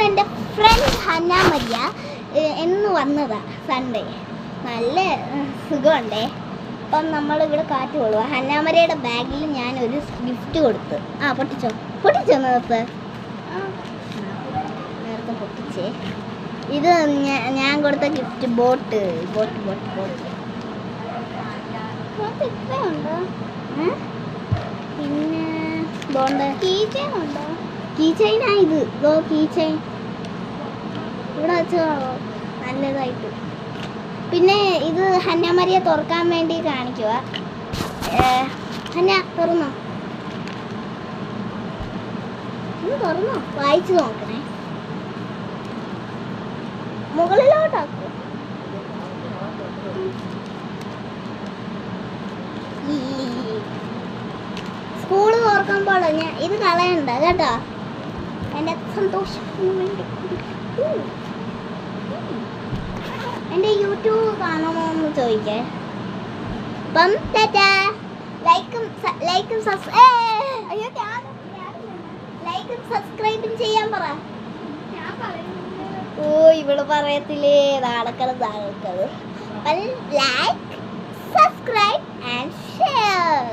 എൻ്റെ front Hannah Maria എന്ന് വന്നതാ സൺഡേ. നല്ല സുഖമുണ്ടേ. അപ്പം നമ്മളിവിടെ കാറ്റ് കൊള്ളുക. ഹന്നാമരയുടെ ബാഗിൽ ഞാനൊരു ഗിഫ്റ്റ് കൊടുത്ത്. പൊട്ടിച്ചോ നേരത്തെ പൊട്ടിച്ചേ. ഇത് ഞാൻ കൊടുത്ത ഗിഫ്റ്റ് ബോട്ട്. ഇത്രയുണ്ടോ? പിന്നെ കീ ചെയിൻ ഉണ്ടോ? കീ ചെയിനാ ഇത്. കീ ചെയിൻ ഇവിടെ വെച്ചോ നല്ലതായിട്ട്. പിന്നെ ഇത് ഹന്നാമരിയെ തുറക്കാൻ വേണ്ടി കാണിക്കുക. ഹന്ന തുറന്നോ, തുറന്നോ, വായിച്ചു നോക്കണേ. മുകളിലോട്ടാക്കൂ. സ്കൂള് തുറക്കുമ്പോൾ ഞാൻ ഇത് കളയണ്ട കേട്ടോ, എൻ്റെ സന്തോഷത്തിന് വേണ്ടി. എൻ്റെ യൂട്യൂബ് കാണണമോ എന്ന് ചോദിക്കേ. അപ്പം ലൈക്കും സബ്സ്ക്രൈബും ചെയ്യാൻ പറ. ഓ ഇവിടെ പറയത്തില്ലേ, നടക്കണത്. Like, subscribe and share.